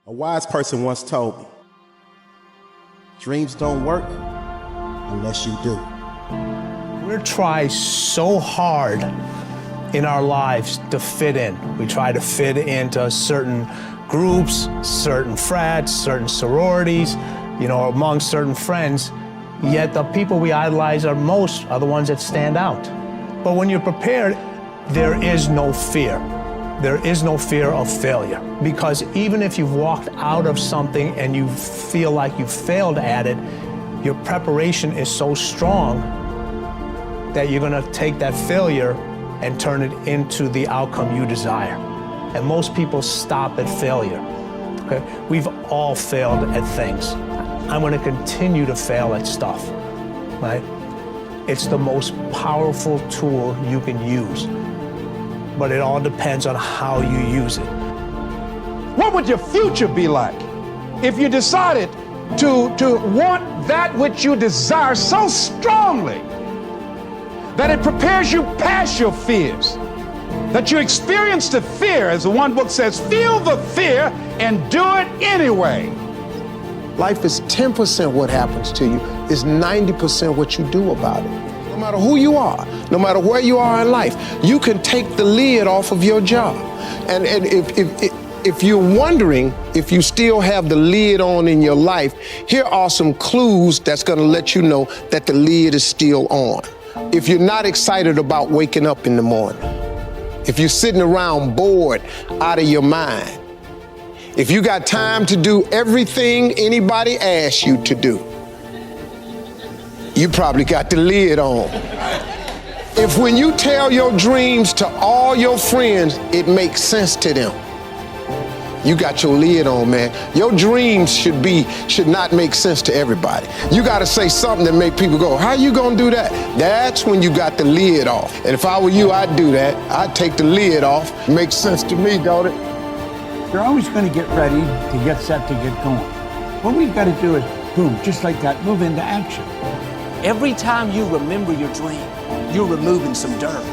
A wise person once told me, dreams don't work unless you do. We try so hard in our lives to fit in. We try to fit into certain groups, certain frats, certain sororities, among certain friends. Yet the people we idolize most are the ones that stand out. But when you're prepared, there is no fear. There is no fear of failure, because even if you've walked out of something and you feel like you failed at it, your preparation is so strong that you're gonna take that failure and turn it into the outcome you desire. And most people stop at failure. Okay? We've all failed at things. I'm gonna continue to fail at stuff, right? It's the most powerful tool you can use, but it all depends on how you use it. What would your future be like if you decided to want that which you desire so strongly that it prepares you past your fears, that you experience the fear, as the one book says, feel the fear and do it anyway? Life is 10% what happens to you, it's 90% what you do about it. No matter who you are, no matter where you are in life, you can take the lid off of your job. And if you're wondering if you still have the lid on in your life, here are some clues that's gonna let you know that the lid is still on. If you're not excited about waking up in the morning, if you're sitting around bored out of your mind, if you got time to do everything anybody asks you to do, you probably got the lid on. If when you tell your dreams to all your friends, it makes sense to them, you got your lid on, man. Your dreams should not make sense to everybody. You gotta say something that make people go, how you gonna do that? That's when you got the lid off. And if I were you, I'd do that. I'd take the lid off. Makes sense to me, don't it? You're always gonna get ready to get set to get going. What we've gotta do is, boom, just like that, move into action. Every time you remember your dream, you're removing some dirt.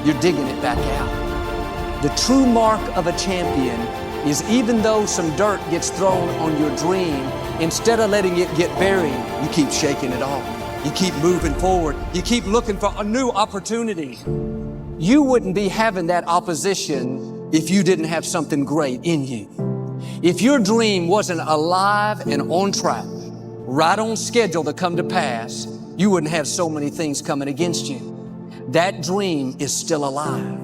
You're digging it back out. The true mark of a champion is, even though some dirt gets thrown on your dream, instead of letting it get buried, you keep shaking it off. You keep moving forward. You keep looking for a new opportunity. You wouldn't be having that opposition if you didn't have something great in you. If your dream wasn't alive and on track, right on schedule to come to pass, you wouldn't have so many things coming against you. That dream is still alive.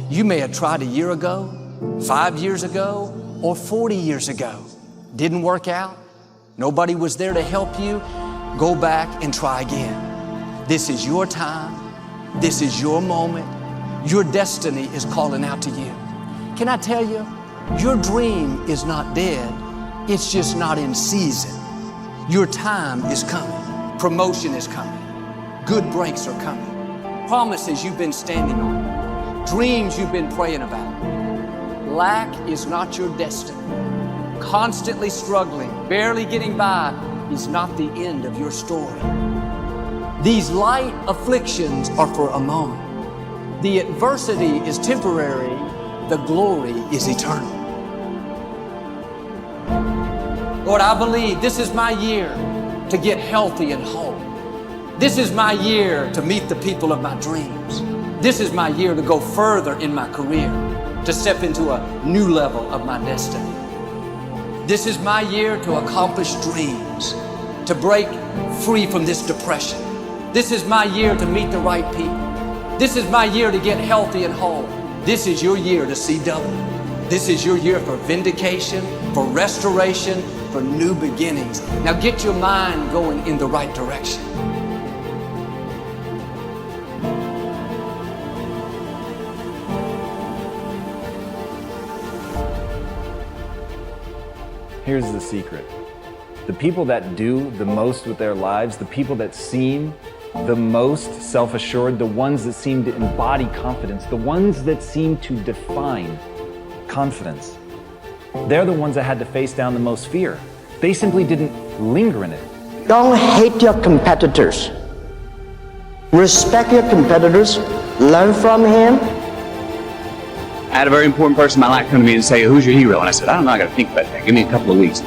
You may have tried a year ago, 5 years ago, or 40 years ago. Didn't work out. Nobody was there to help you. Go back and try again. This is your time. This is your moment. Your destiny is calling out to you. Can I tell you, your dream is not dead. It's just not in season. Your time is coming. Promotion is coming. Good breaks are coming. Promises you've been standing on. Dreams you've been praying about. Lack is not your destiny. Constantly struggling, barely getting by is not the end of your story. These light afflictions are for a moment. The adversity is temporary. The glory is eternal. Lord, I believe this is my year to get healthy and whole. This is my year to meet the people of my dreams. This is my year to go further in my career, to step into a new level of my destiny. This is my year to accomplish dreams, to break free from this depression. This is my year to meet the right people. This is my year to get healthy and whole. This is your year to see double. This is your year for vindication, for restoration, for new beginnings. Now get your mind going in the right direction. Here's the secret. The people that do the most with their lives, the people that seem the most self-assured, the ones that seem to embody confidence, the ones that seem to define confidence, they're the ones that had to face down the most fear. They simply didn't linger in it. Don't hate your competitors. Respect your competitors, learn from him, had a very important person in my life come to me and say, who's your hero? And I said, I don't know, I got to think about that. Give me a couple of weeks.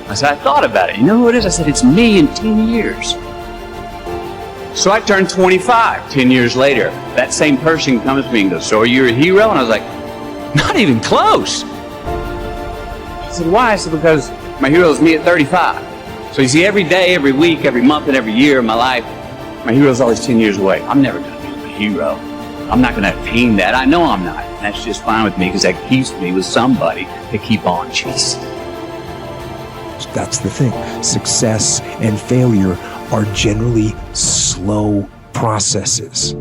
I said, I thought about it. You know who it is? I said, it's me in 10 years. So I turned 25 10 years later. That same person comes to me and goes, so are you a hero? And I was like, not even close. I said, why? I said, because my hero is me at 35. So you see, every day, every week, every month, and every year of my life, my hero is always 10 years away. I'm never going to be a hero. I'm not going to attain that. I know I'm not. And that's just fine with me because that keeps me with somebody to keep on chasing. That's the thing. Success and failure are generally slow processes.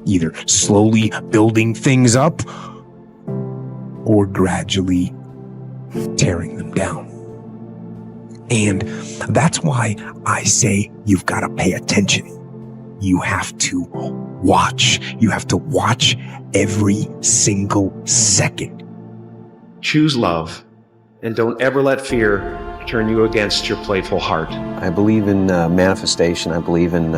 Either slowly building things up or gradually tearing them down. And that's why I say you've got to pay attention. You have to watch. You have to watch every single second. Choose love, and don't ever let fear turn you against your playful heart. I believe in manifestation. I believe in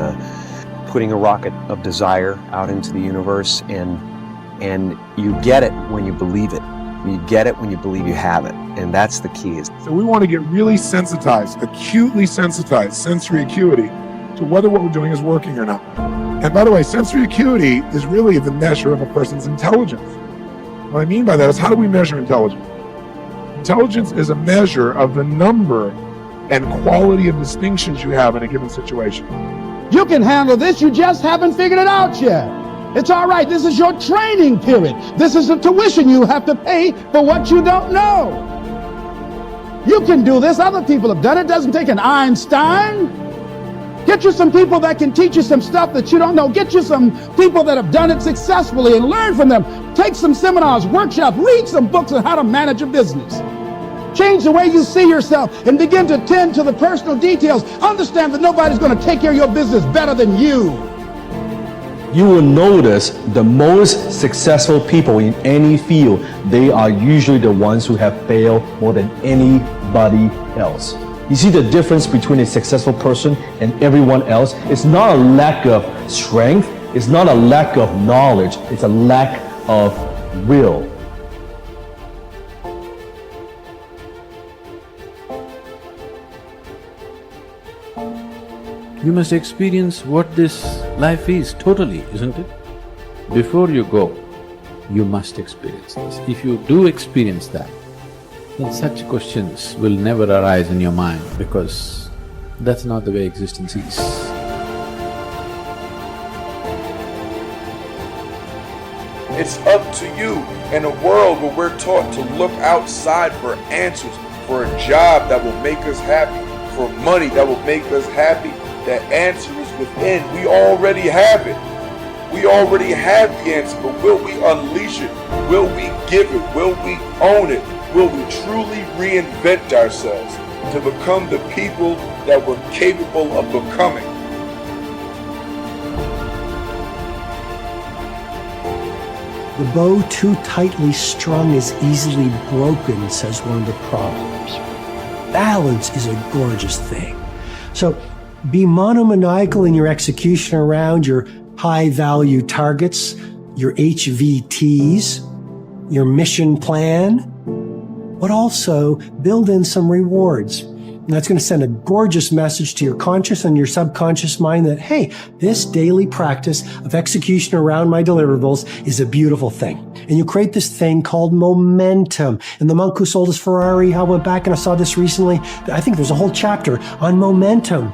putting a rocket of desire out into the universe, and you get it when you believe it. You get it when you believe you have it, and that's the key. So we want to get really sensitized, acutely sensitized, sensory acuity, to whether what we're doing is working or not. And by the way, sensory acuity is really the measure of a person's intelligence. What I mean by that is, how do we measure intelligence? Intelligence is a measure of the number and quality of distinctions you have in a given situation. You can handle this, you just haven't figured it out yet. It's all right, this is your training period. This is the tuition you have to pay for what you don't know. You can do this, other people have done it. It doesn't take an Einstein. Get you some people that can teach you some stuff that you don't know. Get you some people that have done it successfully and learn from them. Take some seminars, workshops, read some books on how to manage a business. Change the way you see yourself and begin to tend to the personal details. Understand that nobody's going to take care of your business better than you. You will notice the most successful people in any field, they are usually the ones who have failed more than anybody else. You see the difference between a successful person and everyone else? It's not a lack of strength, it's not a lack of knowledge, it's a lack of will. You must experience what this life is totally, isn't it? Before you go, you must experience this. If you do experience that, then such questions will never arise in your mind, because that's not the way existence is. It's up to you. In a world where we're taught to look outside for answers, for a job that will make us happy, for money that will make us happy, that answer is within. We already have it. We already have the answer, but will we unleash it? Will we give it? Will we own it? Will we truly reinvent ourselves to become the people that we're capable of becoming? The bow too tightly strung is easily broken, says one of the proverbs. Balance is a gorgeous thing. So be monomaniacal in your execution around your high-value targets, your HVTs, your mission plan, but also build in some rewards. And that's going to send a gorgeous message to your conscious and your subconscious mind that, hey, this daily practice of execution around my deliverables is a beautiful thing. And you create this thing called momentum. And the monk who sold his Ferrari, I went back and I saw this recently. I think there's a whole chapter on momentum.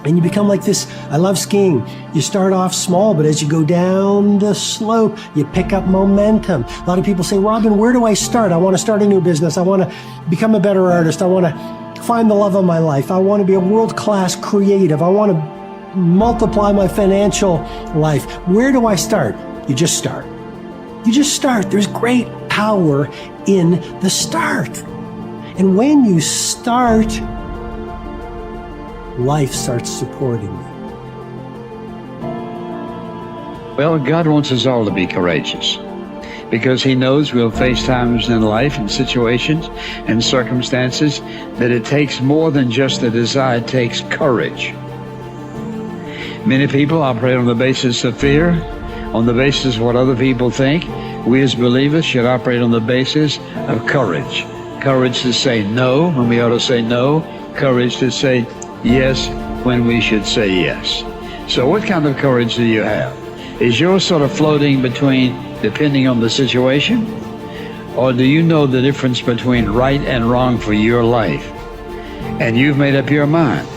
And you become like this. I love skiing. You start off small, but as you go down the slope, you pick up momentum. A lot of people say, Robin, where do I start? I want to start a new business. I want to become a better artist. I want to find the love of my life. I want to be a world-class creative. I want to multiply my financial life. Where do I start? You just start. You just start. There's great power in the start. And when you start, life starts supporting you. Well, God wants us all to be courageous because He knows we'll face times in life and situations and circumstances that it takes more than just a desire, it takes courage. Many people operate on the basis of fear, on the basis of what other people think. We as believers should operate on the basis of courage. Courage to say no when we ought to say no. Courage to say yes when we should say yes. So what kind of courage do you have? Is yours sort of floating between depending on the situation? Or do you know the difference between right and wrong for your life? And you've made up your mind.